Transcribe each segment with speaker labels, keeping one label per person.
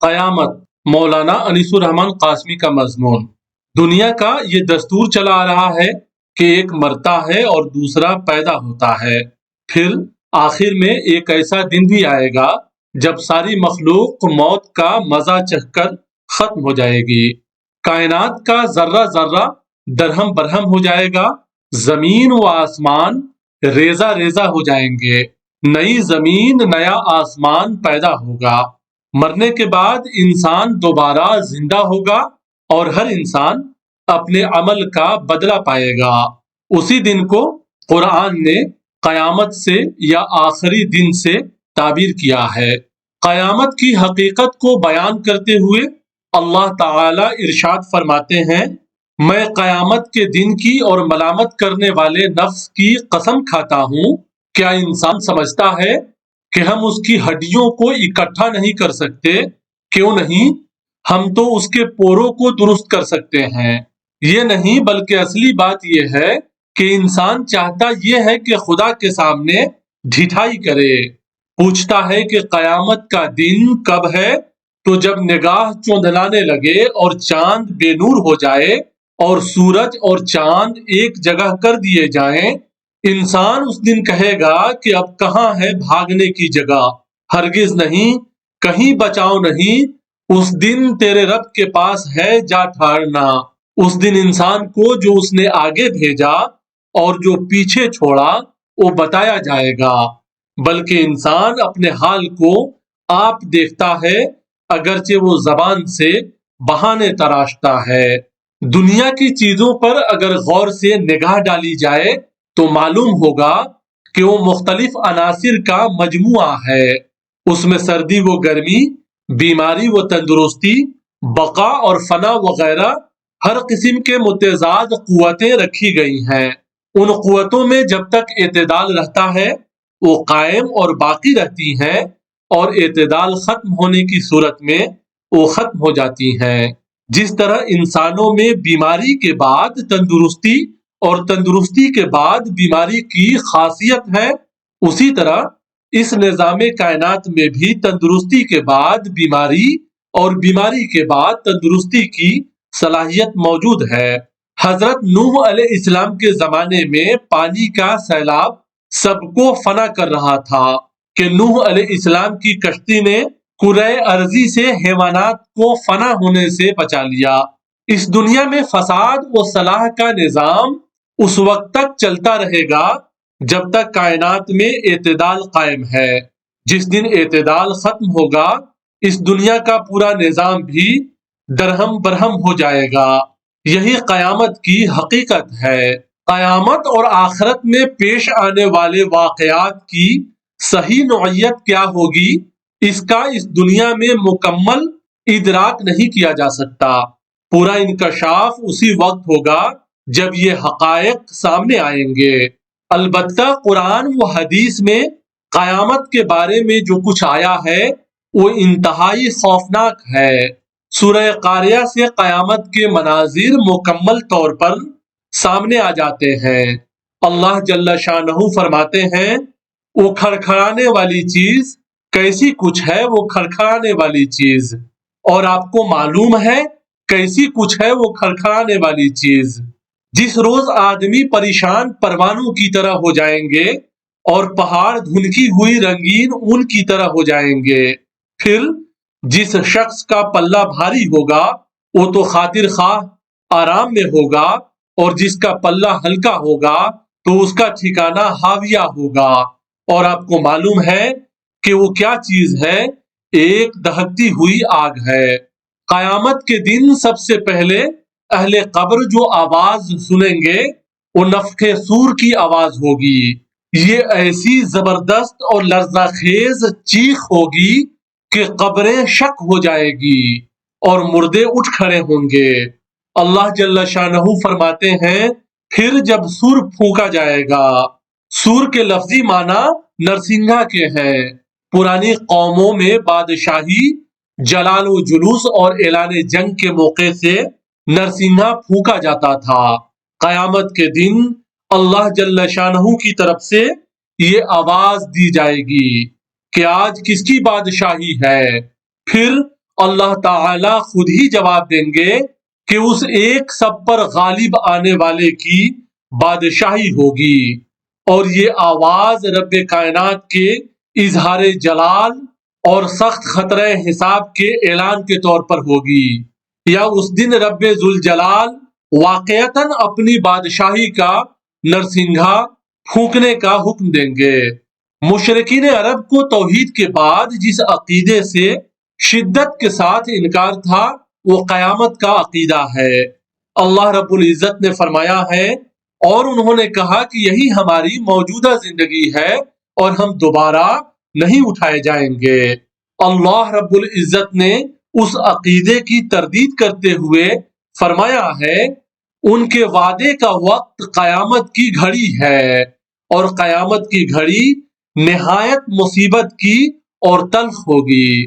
Speaker 1: قیامت مولانا انیس الرحمن قاسمی کا مضمون۔ دنیا کا یہ دستور چلا آ رہا ہے کہ ایک مرتا ہے اور دوسرا پیدا ہوتا ہے، پھر آخر میں ایک ایسا دن بھی آئے گا جب ساری مخلوق موت کا مزہ چکھ کر ختم ہو جائے گی۔ کائنات کا ذرہ ذرہ درہم برہم ہو جائے گا، زمین و آسمان ریزہ ریزہ ہو جائیں گے، نئی زمین نیا آسمان پیدا ہوگا۔ مرنے کے بعد انسان دوبارہ زندہ ہوگا اور ہر انسان اپنے عمل کا بدلہ پائے گا۔ اسی دن کو قرآن نے قیامت سے یا آخری دن سے تعبیر کیا ہے۔ قیامت کی حقیقت کو بیان کرتے ہوئے اللہ تعالی ارشاد فرماتے ہیں، میں قیامت کے دن کی اور ملامت کرنے والے نفس کی قسم کھاتا ہوں، کیا انسان سمجھتا ہے کہ ہم اس کی ہڈیوں کو اکٹھا نہیں کر سکتے؟ کیوں نہیں، ہم تو اس کے پوروں کو درست کر سکتے ہیں۔ یہ نہیں بلکہ اصلی بات یہ ہے کہ انسان چاہتا یہ ہے کہ خدا کے سامنے ڈھٹائی کرے۔ پوچھتا ہے کہ قیامت کا دن کب ہے؟ تو جب نگاہ چوندھلانے لگے اور چاند بے نور ہو جائے اور سورج اور چاند ایک جگہ کر دیے جائیں، انسان اس دن کہے گا کہ اب کہاں ہے بھاگنے کی جگہ؟ ہرگز نہیں، کہیں بچاؤ نہیں، اس دن تیرے رب کے پاس ہے جا ٹھہرنا۔ اس دن انسان کو جو اس نے آگے بھیجا اور جو پیچھے چھوڑا وہ بتایا جائے گا، بلکہ انسان اپنے حال کو آپ دیکھتا ہے، اگرچہ وہ زبان سے بہانے تراشتا ہے۔ دنیا کی چیزوں پر اگر غور سے نگاہ ڈالی جائے تو معلوم ہوگا کہ وہ مختلف عناصر کا مجموعہ ہے۔ اس میں سردی و گرمی، بیماری و تندرستی، بقا اور فنا وغیرہ ہر قسم کے متضاد قوتیں رکھی گئی ہیں۔ ان قوتوں میں جب تک اعتدال رہتا ہے وہ قائم اور باقی رہتی ہیں، اور اعتدال ختم ہونے کی صورت میں وہ ختم ہو جاتی ہیں۔ جس طرح انسانوں میں بیماری کے بعد تندرستی اور تندرستی کے بعد بیماری کی خاصیت ہے، اسی طرح اس نظام کائنات میں بھی تندرستی کے بعد بیماری اور بیماری کے بعد تندرستی کی صلاحیت موجود ہے۔ حضرت نوح علیہ السلام کے زمانے میں پانی کا سیلاب سب کو فنا کر رہا تھا کہ نوح علیہ السلام کی کشتی نے کرۂ ارضی سے حیوانات کو فنا ہونے سے بچا لیا۔ اس دنیا میں فساد و صلاح کا نظام اس وقت تک چلتا رہے گا جب تک کائنات میں اعتدال قائم ہے۔ جس دن اعتدال ختم ہوگا اس دنیا کا پورا نظام بھی درہم برہم ہو جائے گا۔ یہی قیامت کی حقیقت ہے۔ قیامت اور آخرت میں پیش آنے والے واقعات کی صحیح نوعیت کیا ہوگی، اس کا اس دنیا میں مکمل ادراک نہیں کیا جا سکتا۔ پورا انکشاف اسی وقت ہوگا جب یہ حقائق سامنے آئیں گے۔ البتہ قرآن و حدیث میں قیامت کے بارے میں جو کچھ آیا ہے وہ انتہائی خوفناک ہے۔ سورہ قاریہ سے قیامت کے مناظر مکمل طور پر سامنے آ جاتے ہیں۔ اللہ جل شانہ فرماتے ہیں، وہ کھڑکھڑانے والی چیز کیسی کچھ ہے، وہ کھڑکھڑانے والی چیز، اور آپ کو معلوم ہے کیسی کچھ ہے وہ کھڑکھڑانے والی چیز۔ جس روز آدمی پریشان پروانوں کی طرح ہو جائیں گے اور پہاڑ دھنکی ہوئی رنگین اون کی طرح ہو جائیں گے، پھر جس شخص کا پلہ بھاری ہوگا وہ تو خاطر خواہ آرام میں ہوگا، اور جس کا پلہ ہلکا ہوگا تو اس کا ٹھکانہ ہاویہ ہوگا۔ اور آپ کو معلوم ہے کہ وہ کیا چیز ہے، ایک دہکتی ہوئی آگ ہے۔ قیامت کے دن سب سے پہلے اہل قبر جو آواز سنیں گے وہ نفخ صور کی آواز ہوگی۔ یہ ایسی زبردست اور لرزہ خیز چیخ ہوگی کہ قبریں شک ہو جائے گی اور مردے اٹھ کھڑے ہوں گے۔ اللہ جل شانہ فرماتے ہیں، پھر جب سور پھونکا جائے گا۔ سور کے لفظی معنی نرسنگھا کے ہیں۔ پرانی قوموں میں بادشاہی، جلال و جلوس اور اعلان جنگ کے موقع سے نرسنگھا پھونکا جاتا تھا۔ قیامت کے دن اللہ جل شانہ کی طرف سے یہ آواز دی جائے گی کہ آج کس کی بادشاہی ہے۔ پھر اللہ تعالی خود ہی جواب دیں گے کہ اس ایک سب پر غالب آنے والے کی بادشاہی ہوگی، اور یہ آواز رب کائنات کے اظہار جلال اور سخت خطرہ حساب کے اعلان کے طور پر ہوگی، یا اس دن رب ذوالجلال واقعتاً اپنی بادشاہی کا نرسنگھا پھونکنے کا حکم دیں گے۔ مشرکین عرب کو توحید کے بعد جس عقیدے سے شدت کے ساتھ انکار تھا وہ قیامت کا عقیدہ ہے۔ اللہ رب العزت نے فرمایا ہے، اور انہوں نے کہا کہ یہی ہماری موجودہ زندگی ہے اور ہم دوبارہ نہیں اٹھائے جائیں گے۔ اللہ رب العزت نے اس عقیدے کی تردید کرتے ہوئے فرمایا ہے، ان کے وعدے کا وقت قیامت کی گھڑی ہے، اور قیامت کی گھڑی نہایت مصیبت کی اور تلخ ہوگی۔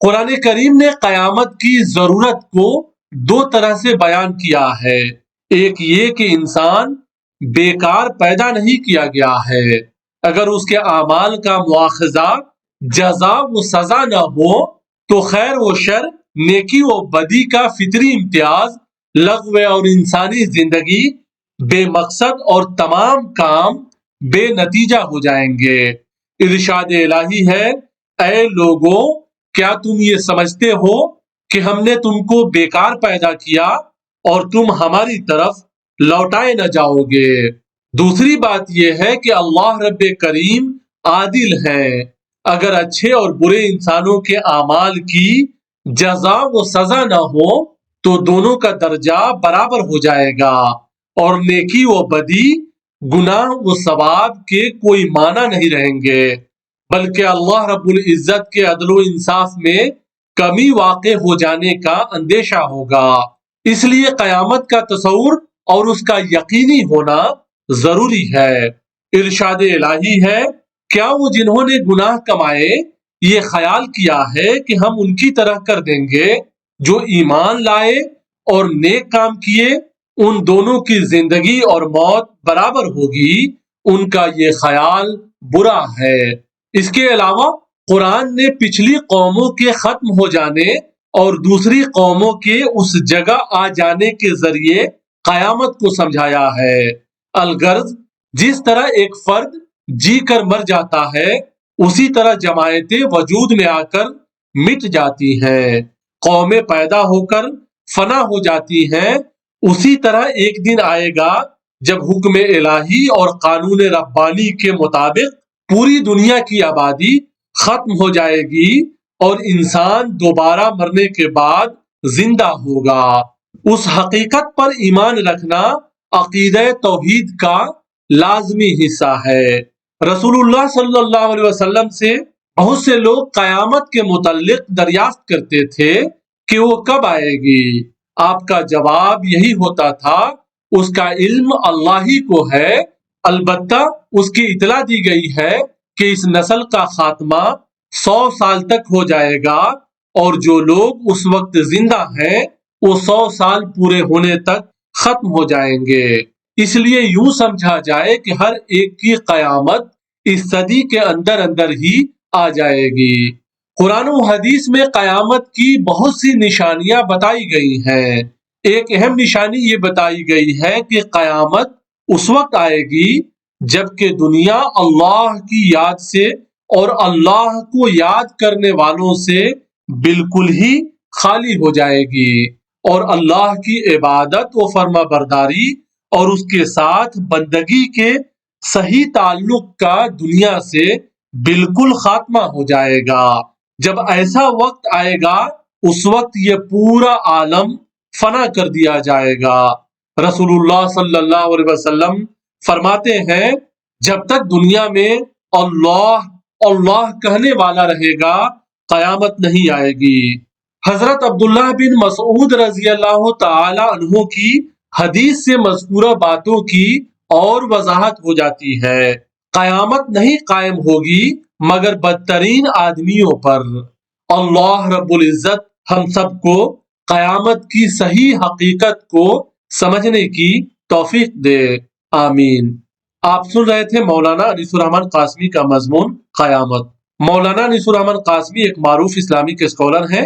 Speaker 1: قرآن کریم نے قیامت کی ضرورت کو دو طرح سے بیان کیا ہے۔ ایک یہ کہ انسان بیکار پیدا نہیں کیا گیا ہے، اگر اس کے اعمال کا مواخذہ جزا و سزا نہ ہو تو خیر و شر، نیکی و بدی کا فطری امتیاز لغو اور انسانی زندگی بے مقصد اور تمام کام بے نتیجہ ہو جائیں گے۔ ارشاد الہی ہے، اے لوگوں، کیا تم یہ سمجھتے ہو کہ ہم نے تم کو بیکار پیدا کیا اور تم ہماری طرف لوٹائے نہ جاؤ گے؟ دوسری بات یہ ہے کہ اللہ رب کریم عادل ہے، اگر اچھے اور برے انسانوں کے اعمال کی جزا و سزا نہ ہو تو دونوں کا درجہ برابر ہو جائے گا، اور نیکی و بدی، گناہ و ثواب کے کوئی معنی نہیں رہیں گے، بلکہ اللہ رب العزت کے عدل و انصاف میں کمی واقع ہو جانے کا اندیشہ ہوگا۔ اس لیے قیامت کا تصور اور اس کا یقینی ہونا ضروری ہے۔ ارشاد الہی ہے، کیا وہ جنہوں نے گناہ کمائے یہ خیال کیا ہے کہ ہم ان کی طرح کر دیں گے جو ایمان لائے اور نیک کام کیے، ان دونوں کی زندگی اور موت برابر ہوگی؟ ان کا یہ خیال برا ہے۔ اس کے علاوہ قرآن نے پچھلی قوموں کے ختم ہو جانے اور دوسری قوموں کے اس جگہ آ جانے کے ذریعے قیامت کو سمجھایا ہے۔ الغرض جس طرح ایک فرد جی کر مر جاتا ہے، اسی طرح جماعتیں وجود میں آ کر مٹ جاتی ہیں، قومیں پیدا ہو کر فنا ہو جاتی ہیں، اسی طرح ایک دن آئے گا جب حکم الہی اور قانون ربانی کے مطابق پوری دنیا کی آبادی ختم ہو جائے گی اور انسان دوبارہ مرنے کے بعد زندہ ہوگا۔ اس حقیقت پر ایمان رکھنا عقیدہ توحید کا لازمی حصہ ہے۔ رسول اللہ صلی اللہ علیہ وسلم سے بہت سے لوگ قیامت کے متعلق دریافت کرتے تھے کہ وہ کب آئے گی۔ آپ کا جواب یہی ہوتا تھا، اس کا علم اللہ ہی کو ہے، البتہ اس کی اطلاع دی گئی ہے کہ اس نسل کا خاتمہ 100 سال تک ہو جائے گا، اور جو لوگ اس وقت زندہ ہیں وہ 100 سال پورے ہونے تک ختم ہو جائیں گے۔ اس لیے یوں سمجھا جائے کہ ہر ایک کی قیامت اس صدی کے اندر اندر ہی آ جائے گی۔ قرآن و حدیث میں قیامت کی بہت سی نشانیاں بتائی گئی ہیں۔ ایک اہم نشانی یہ بتائی گئی ہے کہ قیامت اس وقت آئے گی جبکہ دنیا اللہ کی یاد سے اور اللہ کو یاد کرنے والوں سے بالکل ہی خالی ہو جائے گی، اور اللہ کی عبادت و فرما برداری اور اس کے ساتھ بندگی کے صحیح تعلق کا دنیا سے بالکل خاتمہ ہو جائے گا۔ جب ایسا وقت آئے گا اس وقت یہ پورا عالم فنا کر دیا جائے گا۔ رسول اللہ صلی اللہ علیہ وسلم فرماتے ہیں، جب تک دنیا میں اللہ اللہ کہنے والا رہے گا قیامت نہیں آئے گی۔ حضرت عبداللہ بن مسعود رضی اللہ تعالی عنہ کی حدیث سے مذکورہ باتوں کی اور وضاحت ہو جاتی ہے۔ قیامت نہیں قائم ہوگی مگر بدترین آدمیوں پر۔ اللہ رب العزت ہم سب کو قیامت کی صحیح حقیقت کو سمجھنے کی توفیق دے، آمین۔ آپ سن رہے تھے مولانا انیس الرحمن قاسمی کا مضمون قیامت۔ مولانا انیس الرحمن قاسمی ایک معروف اسلامک اسکالر ہیں